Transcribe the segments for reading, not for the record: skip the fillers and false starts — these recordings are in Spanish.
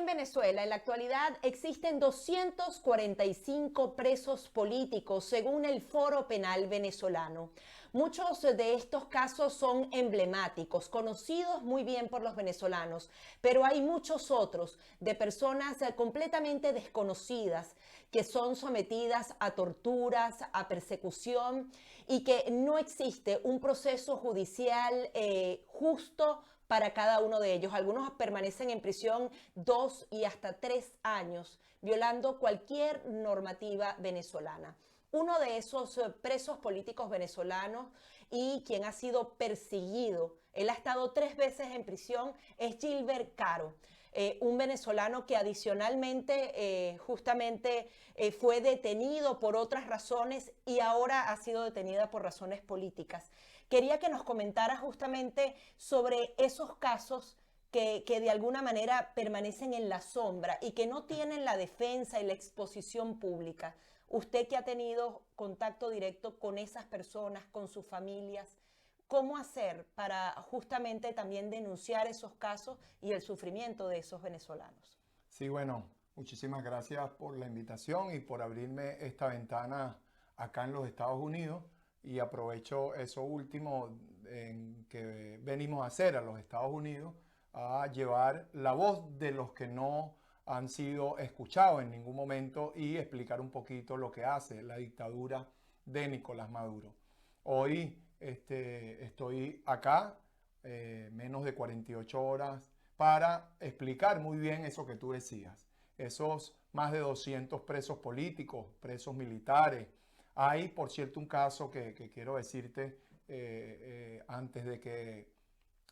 Venezuela, en la actualidad, existen 245 presos políticos, según el Foro Penal venezolano. Muchos de estos casos son emblemáticos, conocidos muy bien por los venezolanos, pero hay muchos otros de personas completamente desconocidas que son sometidas a torturas, a persecución y que no existe un proceso judicial justo para cada uno de ellos. Algunos permanecen en prisión 2 y hasta 3 años, violando cualquier normativa venezolana. Uno de esos presos políticos venezolanos y quien ha sido perseguido, él ha estado 3 veces en prisión, es Gilbert Caro. Un venezolano que adicionalmente fue detenido por otras razones y ahora ha sido detenida por razones políticas. Quería que nos comentara justamente sobre esos casos que de alguna manera permanecen en la sombra y que no tienen la defensa y la exposición pública. Usted que ha tenido contacto directo con esas personas, con sus familias, ¿cómo hacer para justamente también denunciar esos casos y el sufrimiento de esos venezolanos? Sí, bueno, muchísimas gracias por la invitación y por abrirme esta ventana acá en los Estados Unidos. Y aprovecho eso último en que venimos a hacer a los Estados Unidos, a llevar la voz de los que no han sido escuchados en ningún momento y explicar un poquito lo que hace la dictadura de Nicolás Maduro. Hoy estoy acá, menos de 48 horas, para explicar muy bien eso que tú decías. Esos más de 200 presos políticos, presos militares. Hay, por cierto, un caso que quiero decirte antes de que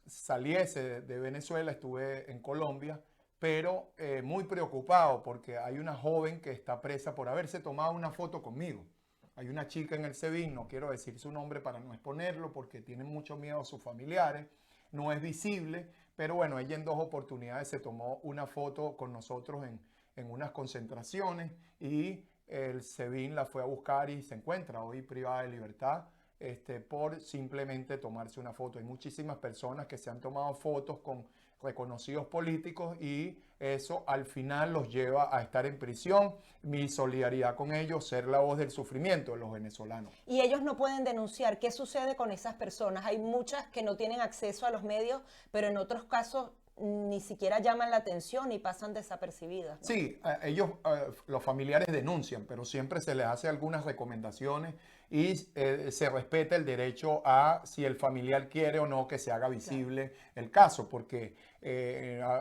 saliese de Venezuela, estuve en Colombia, pero muy preocupado porque hay una joven que está presa por haberse tomado una foto conmigo. Hay una chica en el SEBIN, no quiero decir su nombre para no exponerlo porque tienen mucho miedo a sus familiares, no es visible, pero bueno, ella en 2 oportunidades se tomó una foto con nosotros en unas concentraciones y el SEBIN la fue a buscar y se encuentra hoy privada de libertad por simplemente tomarse una foto. Hay muchísimas personas que se han tomado fotos con reconocidos políticos y eso al final los lleva a estar en prisión. Mi solidaridad con ellos, ser la voz del sufrimiento de los venezolanos. Y ellos no pueden denunciar. ¿Qué sucede con esas personas? Hay muchas que no tienen acceso a los medios, pero en otros casos ni siquiera llaman la atención y pasan desapercibidas, ¿no? Sí, ellos, los familiares denuncian, pero siempre se les hace algunas recomendaciones y se respeta el derecho a si el familiar quiere o no que se haga visible el caso, porque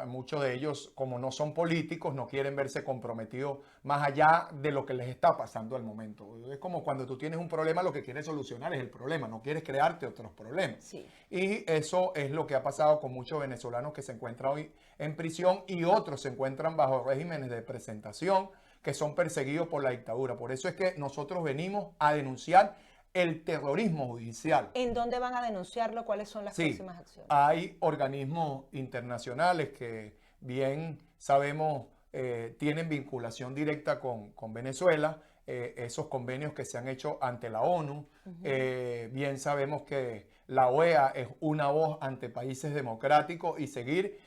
muchos de ellos, como no son políticos, no quieren verse comprometidos más allá de lo que les está pasando al momento. Es como cuando tú tienes un problema, lo que quieres solucionar es el problema, no quieres crearte otros problemas. Sí. Y eso es lo que ha pasado con muchos venezolanos que se encuentran hoy en prisión y otros se encuentran bajo regímenes de presentación que son perseguidos por la dictadura. Por eso es que nosotros venimos a denunciar el terrorismo judicial. ¿En dónde van a denunciarlo? ¿Cuáles son las próximas acciones? Hay organismos internacionales que bien sabemos tienen vinculación directa con Venezuela, esos convenios que se han hecho ante la ONU. Bien sabemos que la OEA es una voz ante países democráticos y seguir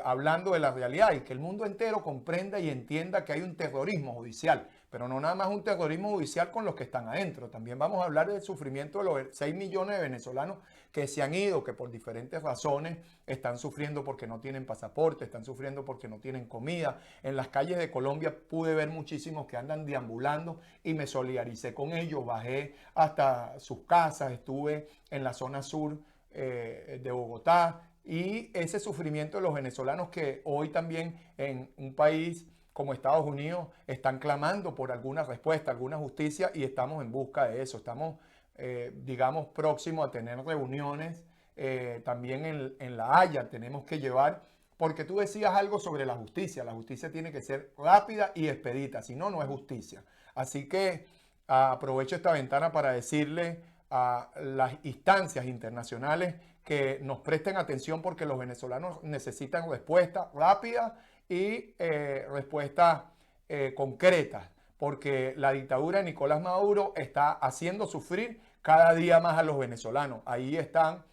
hablando de la realidad y que el mundo entero comprenda y entienda que hay un terrorismo judicial, pero no nada más un terrorismo judicial con los que están adentro. También vamos a hablar del sufrimiento de los 6 millones de venezolanos que se han ido, que por diferentes razones están sufriendo porque no tienen pasaporte, están sufriendo porque no tienen comida. En las calles de Colombia pude ver muchísimos que andan deambulando y me solidaricé con ellos, bajé hasta sus casas, estuve en la zona sur de Bogotá y ese sufrimiento de los venezolanos que hoy también en un país como Estados Unidos están clamando por alguna respuesta, alguna justicia y estamos en busca de eso. Estamos, digamos, próximos a tener reuniones también en La Haya. Tenemos que llevar, porque tú decías algo sobre la justicia tiene que ser rápida y expedita, si no, no es justicia. Así que aprovecho esta ventana para decirle a las instancias internacionales que nos presten atención porque los venezolanos necesitan respuesta rápida y respuestas concretas, porque la dictadura de Nicolás Maduro está haciendo sufrir cada día más a los venezolanos. Ahí están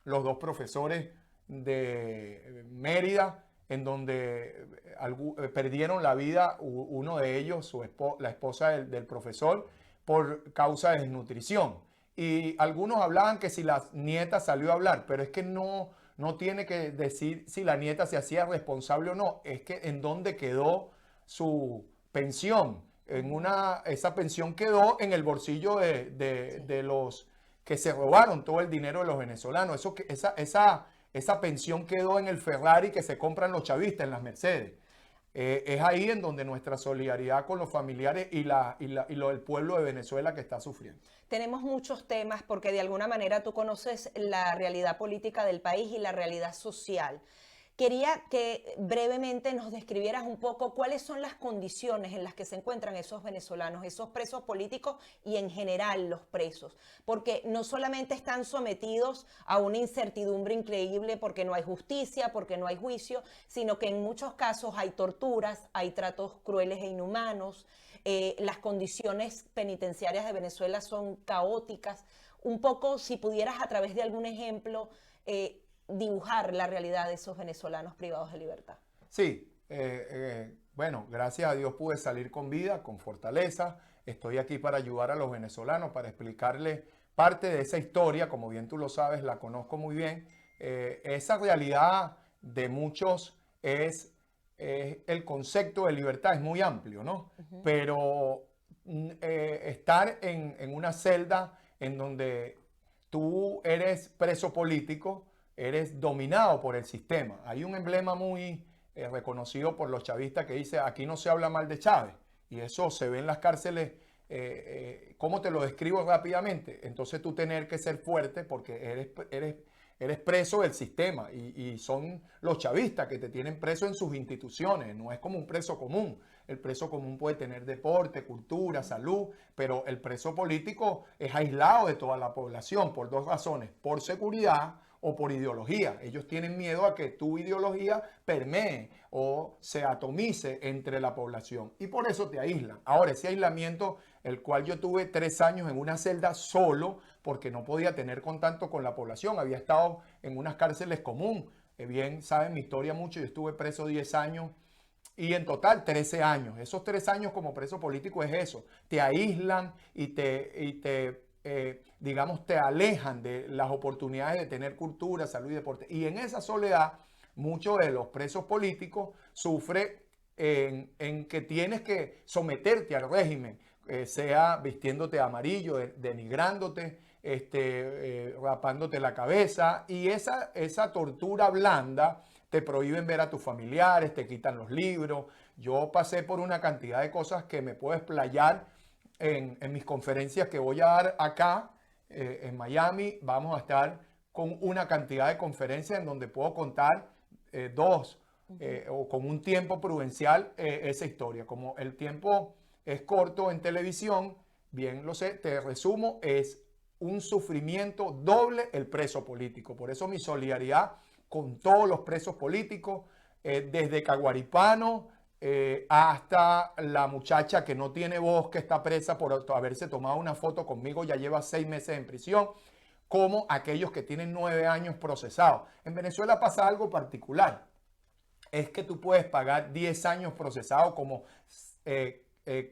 los 2 profesores de Mérida en donde perdieron la vida uno de ellos, la esposa del profesor, por causa de desnutrición. Y algunos hablaban que si la nieta salió a hablar, pero es que no tiene que decir si la nieta se hacía responsable o no, es que en dónde quedó su pensión. Esa pensión quedó en el bolsillo de los que se robaron todo el dinero de los venezolanos. Esa pensión quedó en el Ferrari que se compran los chavistas, en las Mercedes. Es ahí en donde nuestra solidaridad con los familiares y el pueblo de Venezuela que está sufriendo. Tenemos muchos temas porque de alguna manera tú conoces la realidad política del país y la realidad social. Quería que brevemente nos describieras un poco cuáles son las condiciones en las que se encuentran esos venezolanos, esos presos políticos y en general los presos, porque no solamente están sometidos a una incertidumbre increíble porque no hay justicia, porque no hay juicio, sino que en muchos casos hay torturas, hay tratos crueles e inhumanos, las condiciones penitenciarias de Venezuela son caóticas. Un poco, si pudieras a través de algún ejemplo, dibujar la realidad de esos venezolanos privados de libertad. Sí, bueno, gracias a Dios pude salir con vida, con fortaleza. Estoy aquí para ayudar a los venezolanos, para explicarles parte de esa historia, como bien tú lo sabes, la conozco muy bien. Esa realidad de muchos es el concepto de libertad, es muy amplio, ¿no? Uh-huh. Pero estar en una celda en donde tú eres preso político, eres dominado por el sistema. Hay un emblema muy reconocido por los chavistas que dice, aquí no se habla mal de Chávez. Y eso se ve en las cárceles. ¿Cómo te lo describo rápidamente? Entonces tú tener que ser fuerte porque eres preso del sistema. Y son los chavistas que te tienen preso en sus instituciones. No es como un preso común. El preso común puede tener deporte, cultura, salud, pero el preso político es aislado de toda la población por dos razones. Por seguridad o por ideología. Ellos tienen miedo a que tu ideología permee o se atomice entre la población y por eso te aíslan. Ahora, ese aislamiento, el cual yo tuve 3 años en una celda solo porque no podía tener contacto con la población, había estado en unas cárceles común. Bien, saben mi historia mucho, yo estuve preso 10 años y en total 13 años. Esos 3 años como preso político es eso, te aíslan y digamos, te alejan de las oportunidades de tener cultura, salud y deporte. Y en esa soledad, muchos de los presos políticos sufren en que tienes que someterte al régimen, sea vistiéndote de amarillo, denigrándote, rapándote la cabeza. Y esa tortura blanda, te prohíben ver a tus familiares, te quitan los libros. Yo pasé por una cantidad de cosas que me puedo explayar en mis conferencias que voy a dar acá en Miami. Vamos a estar con una cantidad de conferencias en donde puedo contar o con un tiempo prudencial esa historia. Como el tiempo es corto en televisión, bien lo sé, te resumo, es un sufrimiento doble el preso político. Por eso mi solidaridad con todos los presos políticos, desde Caguaripano, hasta la muchacha que no tiene voz, que está presa por haberse tomado una foto conmigo, ya lleva 6 meses en prisión, como aquellos que tienen 9 años procesados. En Venezuela pasa algo particular, es que tú puedes pagar 10 años procesado, como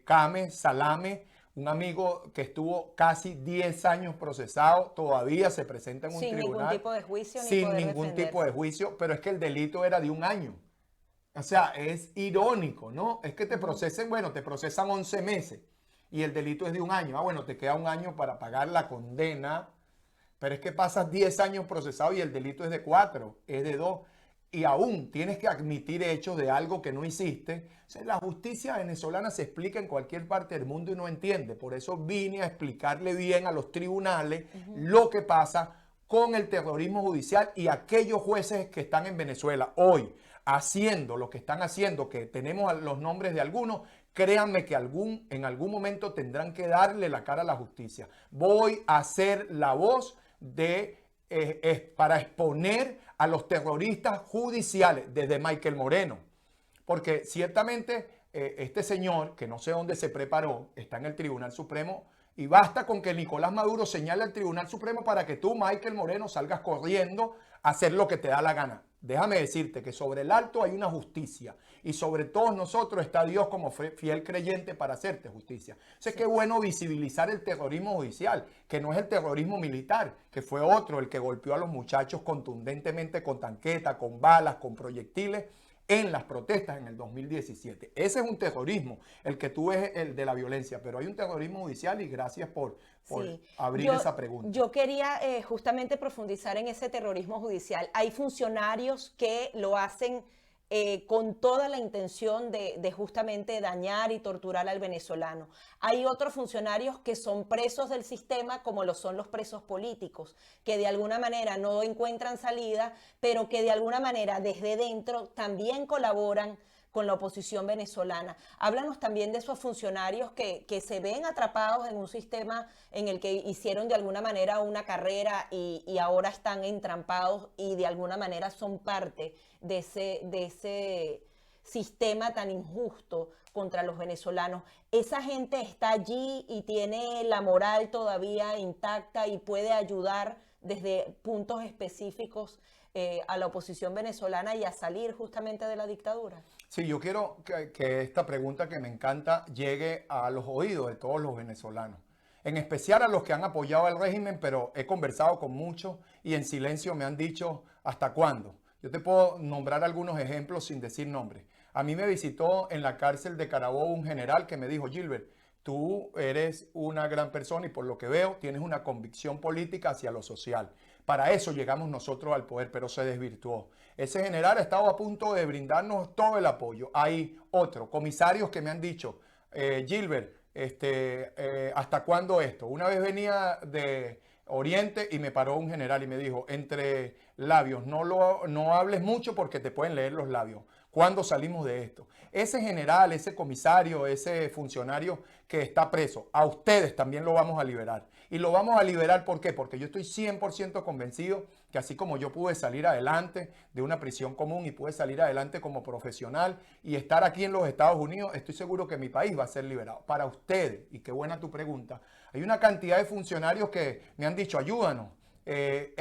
Kame Salame, un amigo que estuvo casi 10 años procesado, todavía se presenta en un tribunal. Sin ningún tipo de juicio. Sin ningún tipo de juicio, pero es que el delito era de 1 año. O sea, es irónico, ¿no? Es que te procesen, bueno, te procesan 11 meses y el delito es de 1 año. Ah, bueno, te queda 1 año para pagar la condena, pero es que pasas 10 años procesado y el delito es de 4, es de 2. Y aún tienes que admitir hechos de algo que no hiciste. O sea, la justicia venezolana se explica en cualquier parte del mundo y no entiende. Por eso vine a explicarle bien a los tribunales lo que pasa con el terrorismo judicial y aquellos jueces que están en Venezuela hoy haciendo lo que están haciendo, que tenemos los nombres de algunos. Créanme que en algún momento tendrán que darle la cara a la justicia. Voy a ser la voz para exponer a los terroristas judiciales, desde Michael Moreno. Porque ciertamente este señor, que no sé dónde se preparó, está en el Tribunal Supremo, y basta con que Nicolás Maduro señale al Tribunal Supremo para que tú, Michael Moreno, salgas corriendo a hacer lo que te da la gana. déjame decirte que sobre el alto hay una justicia y sobre todos nosotros está Dios como fiel creyente para hacerte justicia. O sea, qué bueno visibilizar el terrorismo judicial, que no es el terrorismo militar, que fue otro el que golpeó a los muchachos contundentemente con tanqueta, con balas, con proyectiles en las protestas en el 2017. Ese es un terrorismo, el que tú ves el de la violencia, pero hay un terrorismo judicial y gracias por Sí. abrir esa pregunta. Yo quería justamente profundizar en ese terrorismo judicial. Hay funcionarios que lo hacen con toda la intención de justamente dañar y torturar al venezolano. Hay otros funcionarios que son presos del sistema, como lo son los presos políticos, que de alguna manera no encuentran salida, pero que de alguna manera desde dentro también colaboran con la oposición venezolana. Háblanos también de esos funcionarios que se ven atrapados en un sistema en el que hicieron de alguna manera una carrera y ahora están entrampados y de alguna manera son parte de ese sistema tan injusto contra los venezolanos. Esa gente está allí y tiene la moral todavía intacta y puede ayudar desde puntos específicos a la oposición venezolana y a salir justamente de la dictadura. Sí, yo quiero que esta pregunta que me encanta llegue a los oídos de todos los venezolanos, en especial a los que han apoyado al régimen, pero he conversado con muchos y en silencio me han dicho ¿hasta cuándo? Yo te puedo nombrar algunos ejemplos sin decir nombres. A mí me visitó en la cárcel de Carabobo un general que me dijo, Gilbert, tú eres una gran persona y por lo que veo tienes una convicción política hacia lo social. Para eso llegamos nosotros al poder, pero se desvirtuó. Ese general ha estado a punto de brindarnos todo el apoyo. Hay otros comisarios que me han dicho, Gilbert, ¿hasta cuándo esto? Una vez venía de Oriente y me paró un general y me dijo, entre labios, no hables mucho porque te pueden leer los labios. ¿Cuándo salimos de esto? Ese general, ese comisario, ese funcionario que está preso, a ustedes también lo vamos a liberar. Y lo vamos a liberar, ¿por qué? Porque yo estoy 100% convencido que así como yo pude salir adelante de una prisión común y pude salir adelante como profesional y estar aquí en los Estados Unidos, estoy seguro que mi país va a ser liberado. Para ustedes, y qué buena tu pregunta, hay una cantidad de funcionarios que me han dicho, ayúdanos.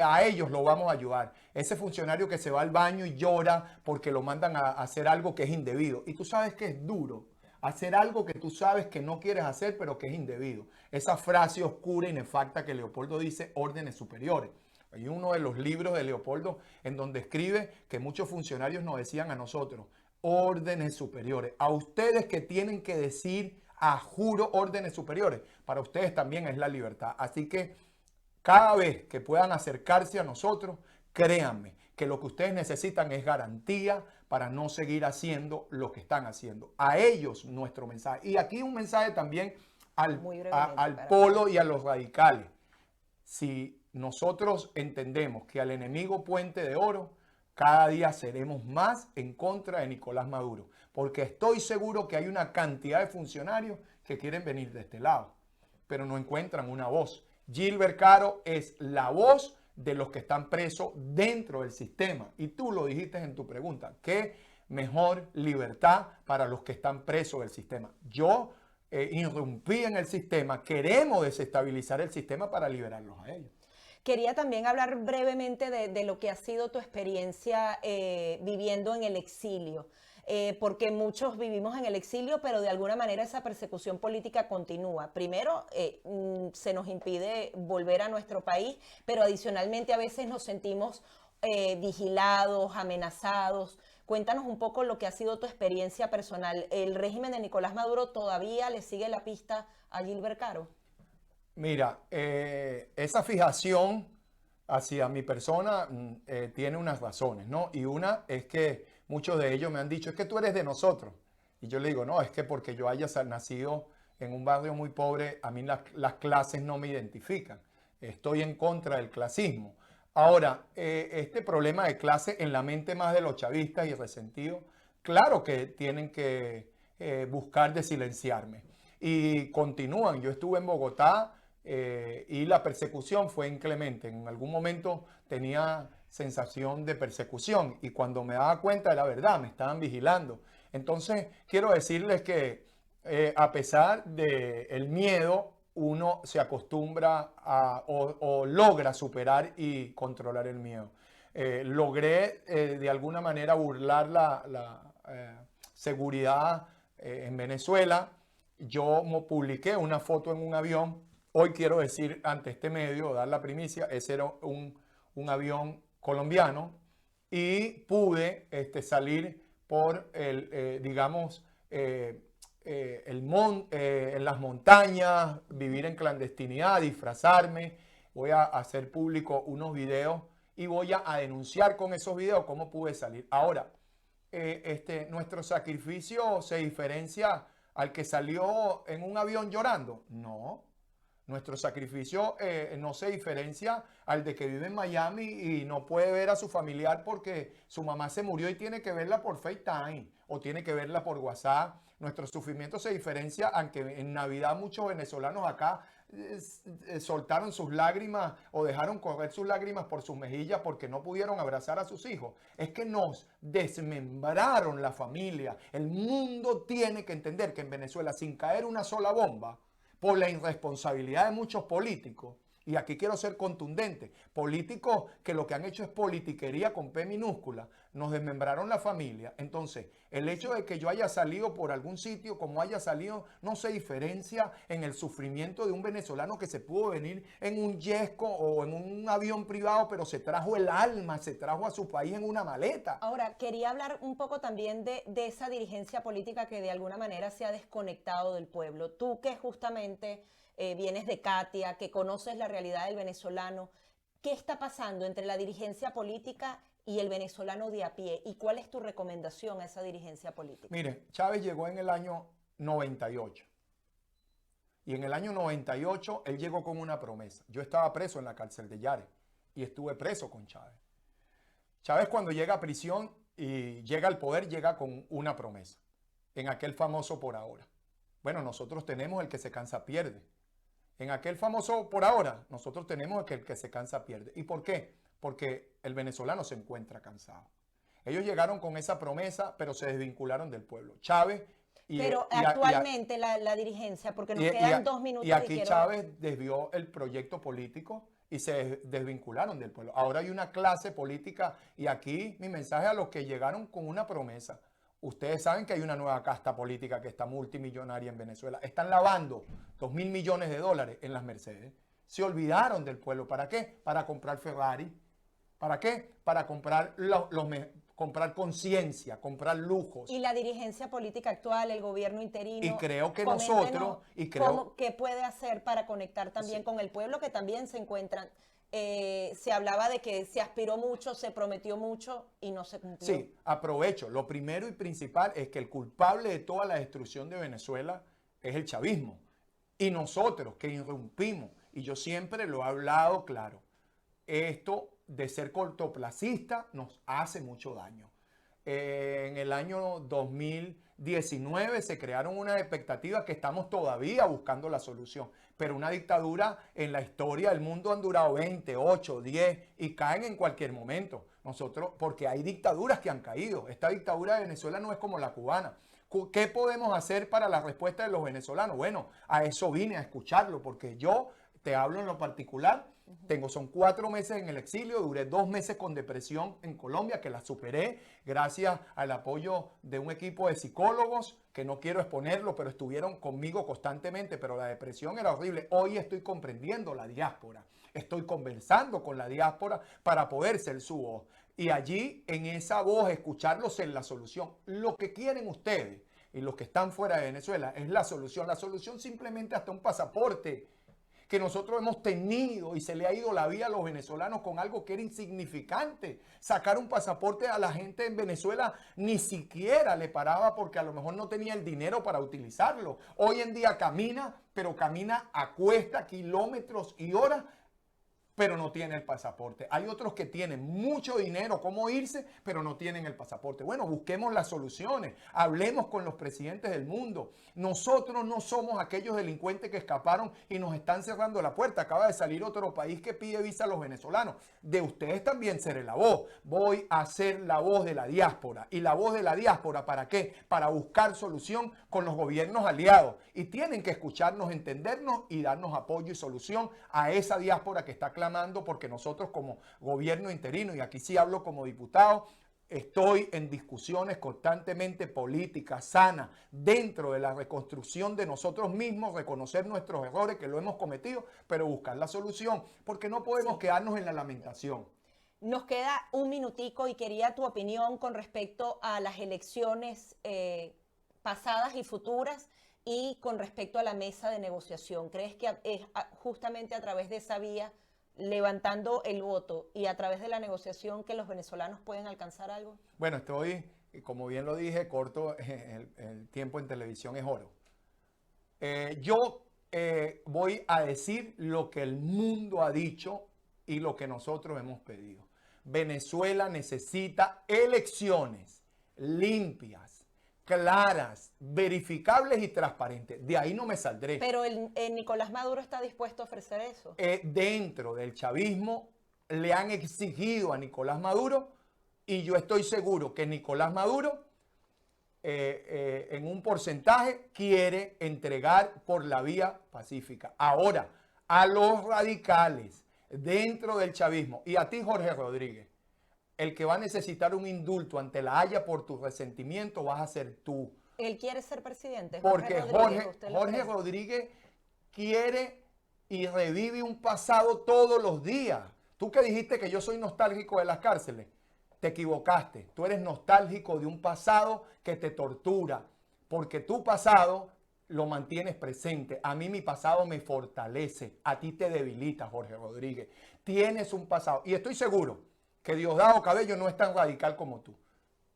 A ellos lo vamos a ayudar. Ese funcionario que se va al baño y llora porque lo mandan a hacer algo que es indebido. Y tú sabes que es duro hacer algo que tú sabes que no quieres hacer, pero que es indebido. Esa frase oscura y nefasta que Leopoldo dice, órdenes superiores. Hay uno de los libros de Leopoldo en donde escribe que muchos funcionarios nos decían a nosotros, órdenes superiores. A ustedes que tienen que decir a juro órdenes superiores. Para ustedes también es la libertad. Así que cada vez que puedan acercarse a nosotros, créanme que lo que ustedes necesitan es garantía para no seguir haciendo lo que están haciendo. A ellos nuestro mensaje. Y aquí un mensaje también al polo y a los radicales. Si nosotros entendemos que al enemigo puente de oro, cada día seremos más en contra de Nicolás Maduro. Porque estoy seguro que hay una cantidad de funcionarios que quieren venir de este lado, pero no encuentran una voz. Gilbert Caro es la voz de los que están presos dentro del sistema. Y tú lo dijiste en tu pregunta. ¿Qué mejor libertad para los que están presos del sistema? Yo irrumpí en el sistema. Queremos desestabilizar el sistema para liberarlos a ellos. Quería también hablar brevemente de lo que ha sido tu experiencia viviendo en el exilio. Porque muchos vivimos en el exilio, pero de alguna manera esa persecución política continúa. Primero, se nos impide volver a nuestro país, pero adicionalmente a veces nos sentimos vigilados, amenazados. Cuéntanos un poco lo que ha sido tu experiencia personal. ¿El régimen de Nicolás Maduro todavía le sigue la pista a Gilbert Caro? Mira, esa fijación hacia mi persona tiene unas razones, ¿no? Y una es que muchos de ellos me han dicho, es que tú eres de nosotros. Y yo le digo, no, es que porque yo haya nacido en un barrio muy pobre, a mí las clases no me identifican. Estoy en contra del clasismo. Ahora, este problema de clase en la mente más de los chavistas y resentidos, claro que tienen que buscar de silenciarme. Y continúan. Yo estuve en Bogotá y la persecución fue inclemente. En algún momento tenía sensación de persecución y cuando me daba cuenta de la verdad me estaban vigilando. Entonces quiero decirles que a pesar del miedo uno se acostumbra o logra superar y controlar el miedo. Logré de alguna manera burlar la seguridad en Venezuela. Yo publiqué una foto en un avión. Hoy quiero decir ante este medio, dar la primicia, ese era un avión colombiano y pude salir por digamos, en las montañas, vivir en clandestinidad, disfrazarme. Voy a hacer público unos videos y voy a denunciar con esos videos cómo pude salir. Ahora, nuestro sacrificio se diferencia al que salió en un avión llorando. No, nuestro sacrificio no se diferencia al de que vive en Miami y no puede ver a su familiar porque su mamá se murió y tiene que verla por FaceTime o tiene que verla por WhatsApp. Nuestro sufrimiento se diferencia, aunque en Navidad muchos venezolanos acá soltaron sus lágrimas o dejaron correr sus lágrimas por sus mejillas porque no pudieron abrazar a sus hijos. Es que nos desmembraron la familia. El mundo tiene que entender que en Venezuela, sin caer una sola bomba, por la irresponsabilidad de muchos políticos, y aquí quiero ser contundente, políticos que lo que han hecho es politiquería con P minúscula, nos desmembraron la familia. Entonces, el hecho de que yo haya salido por algún sitio, como haya salido, no se diferencia en el sufrimiento de un venezolano que se pudo venir en un yesco o en un avión privado, pero se trajo el alma, se trajo a su país en una maleta. Ahora, quería hablar un poco también de esa dirigencia política que de alguna manera se ha desconectado del pueblo. Tú que justamente vienes de Katia, que conoces la realidad del venezolano, ¿qué está pasando entre la dirigencia política y el venezolano de a pie? ¿Y cuál es tu recomendación a esa dirigencia política? Mire, Chávez llegó en el año 98. Y en el año 98 él llegó con una promesa. Yo estaba preso en la cárcel de Yare y estuve preso con Chávez. Chávez, cuando llega a prisión y llega al poder, llega con una promesa. En aquel famoso por ahora. Bueno, nosotros tenemos el que se cansa pierde. En aquel famoso por ahora, nosotros tenemos el que se cansa pierde. ¿Y por qué? Porque el venezolano se encuentra cansado. Ellos llegaron con esa promesa, pero se desvincularon del pueblo. Chávez... Pero actualmente la dirigencia, porque nos quedan 2 minutos. Y aquí Chávez desvió el proyecto político y se desvincularon del pueblo. Ahora hay una clase política y aquí mi mensaje a los que llegaron con una promesa. Ustedes saben que hay una nueva casta política que está multimillonaria en Venezuela. Están lavando 2.000 millones de dólares en las Mercedes. Se olvidaron del pueblo. ¿Para qué? Para comprar Ferrari. ¿Para qué? Para comprar comprar conciencia, comprar lujos. Y la dirigencia política actual, el gobierno interino. Y creo que nosotros... ¿Qué puede hacer para conectar también con el pueblo que también se encuentran? Se hablaba de que se aspiró mucho, se prometió mucho y no se cumplió. Sí, aprovecho. Lo primero y principal es que el culpable de toda la destrucción de Venezuela es el chavismo. Y nosotros que irrumpimos, y yo siempre lo he hablado claro, esto de ser cortoplacista nos hace mucho daño. En el año 2019 se crearon unas expectativas que estamos todavía buscando la solución. Pero una dictadura en la historia del mundo han durado 20, 8, 10 y caen en cualquier momento. Nosotros, porque hay dictaduras que han caído. Esta dictadura de Venezuela no es como la cubana. ¿Qué podemos hacer para la respuesta de los venezolanos? Bueno, a eso vine a escucharlo, porque yo te hablo en lo particular. Son 4 meses en el exilio, duré 2 meses con depresión en Colombia, que la superé gracias al apoyo de un equipo de psicólogos, que no quiero exponerlo, pero estuvieron conmigo constantemente, pero la depresión era horrible. Hoy estoy comprendiendo la diáspora, estoy conversando con la diáspora para poder ser su voz. Y allí, en esa voz, escucharlos en la solución. Lo que quieren ustedes y los que están fuera de Venezuela es la solución. La solución simplemente hasta un pasaporte que nosotros hemos tenido y se le ha ido la vida a los venezolanos con algo que era insignificante. Sacar un pasaporte a la gente en Venezuela ni siquiera le paraba porque a lo mejor no tenía el dinero para utilizarlo. Hoy en día camina, pero camina a cuesta, kilómetros y horas, pero no tiene el pasaporte. Hay otros que tienen mucho dinero, cómo irse, pero no tienen el pasaporte. Bueno, busquemos las soluciones, hablemos con los presidentes del mundo. Nosotros no somos aquellos delincuentes que escaparon y nos están cerrando la puerta. Acaba de salir otro país que pide visa a los venezolanos. De ustedes también seré la voz. Voy a ser la voz de la diáspora. ¿Y la voz de la diáspora para qué? Para buscar solución con los gobiernos aliados. Y tienen que escucharnos, entendernos y darnos apoyo y solución a esa diáspora que está clamando reclamando porque nosotros como gobierno interino, y aquí sí hablo como diputado, estoy en discusiones constantemente políticas, sanas, dentro de la reconstrucción de nosotros mismos, reconocer nuestros errores que lo hemos cometido, pero buscar la solución, porque no podemos quedarnos en la lamentación. Nos queda un minutico y quería tu opinión con respecto a las elecciones pasadas y futuras y con respecto a la mesa de negociación. ¿Crees que es justamente a través de esa vía, levantando el voto y a través de la negociación, que los venezolanos pueden alcanzar algo? Bueno, estoy, como bien lo dije, corto, el tiempo en televisión es oro. Yo voy a decir lo que el mundo ha dicho y lo que nosotros hemos pedido. Venezuela necesita elecciones limpias, claras, verificables y transparentes. De ahí no me saldré. Pero Nicolás Maduro está dispuesto a ofrecer eso. Dentro del chavismo le han exigido a Nicolás Maduro, y yo estoy seguro que Nicolás Maduro en un porcentaje quiere entregar por la vía pacífica. Ahora, a los radicales dentro del chavismo y a ti, Jorge Rodríguez, el que va a necesitar un indulto ante la Haya por tu resentimiento vas a ser tú. Él quiere ser presidente. Porque Jorge Rodríguez quiere y revive un pasado todos los días. Tú que dijiste que yo soy nostálgico de las cárceles, te equivocaste. Tú eres nostálgico de un pasado que te tortura, porque tu pasado lo mantienes presente. A mí mi pasado me fortalece, a ti te debilita, Jorge Rodríguez. Tienes un pasado, y estoy seguro que Diosdado Cabello no es tan radical como tú.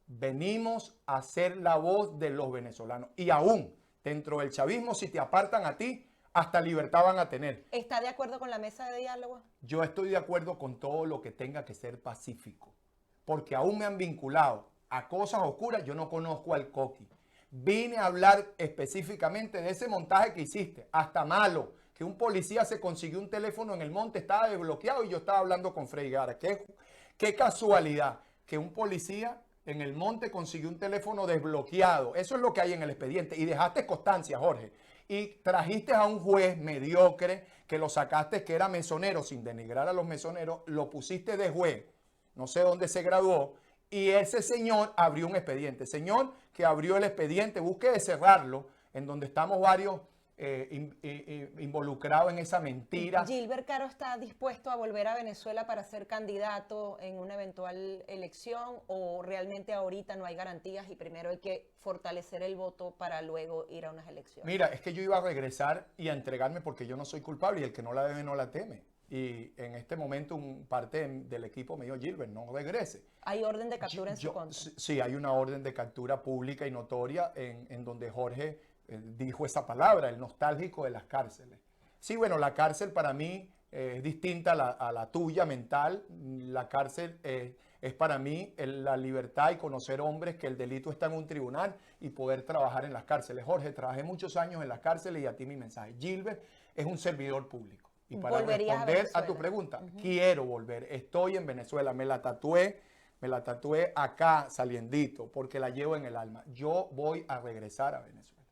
Venimos a ser la voz de los venezolanos, y aún dentro del chavismo, si te apartan a ti, hasta libertad van a tener. ¿Está de acuerdo con la mesa de diálogo? Yo estoy de acuerdo con todo lo que tenga que ser pacífico, porque aún me han vinculado a cosas oscuras. Yo no conozco al Coqui. Vine a hablar específicamente de ese montaje que hiciste, hasta malo, que un policía se consiguió un teléfono en el monte, estaba desbloqueado y yo estaba hablando con Frei Gara. Qué casualidad que un policía en el monte consiguió un teléfono desbloqueado. Eso es lo que hay en el expediente. Y dejaste constancia, Jorge. Y trajiste a un juez mediocre que lo sacaste, que era mesonero, sin denigrar a los mesoneros, lo pusiste de juez, no sé dónde se graduó, y ese señor abrió un expediente. Señor que abrió el expediente, busque de cerrarlo, en donde estamos varios involucrados en esa mentira. ¿Gilbert Caro está dispuesto a volver a Venezuela para ser candidato en una eventual elección, o realmente ahorita no hay garantías y primero hay que fortalecer el voto para luego ir a unas elecciones? Mira, es que yo iba a regresar y a entregarme porque yo no soy culpable y el que no la debe no la teme. Y en este momento parte del equipo me dijo: Gilbert, no regrese. ¿Hay orden de captura en su contra? Sí, hay una orden de captura pública y notoria en donde Jorge dijo esa palabra, el nostálgico de las cárceles. Sí, bueno, la cárcel para mí es distinta a la tuya mental. La cárcel es para mí la libertad y conocer hombres, que el delito está en un tribunal, y poder trabajar en las cárceles. Jorge, trabajé muchos años en las cárceles y a ti mi mensaje: Gilbert es un servidor público. Y para responder a tu pregunta, quiero volver. Estoy en Venezuela, me la tatué acá saliendito porque la llevo en el alma. Yo voy a regresar a Venezuela.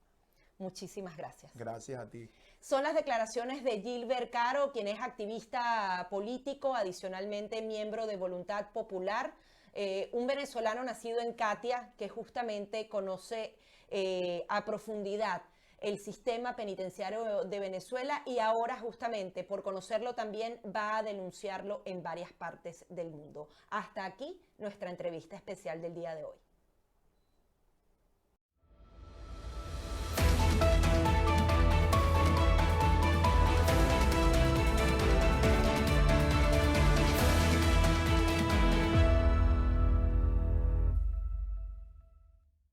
Muchísimas gracias. Gracias a ti. Son las declaraciones de Gilbert Caro, quien es activista político, adicionalmente miembro de Voluntad Popular, un venezolano nacido en Catia, que justamente conoce a profundidad el sistema penitenciario de Venezuela, y ahora justamente por conocerlo también va a denunciarlo en varias partes del mundo. Hasta aquí nuestra entrevista especial del día de hoy.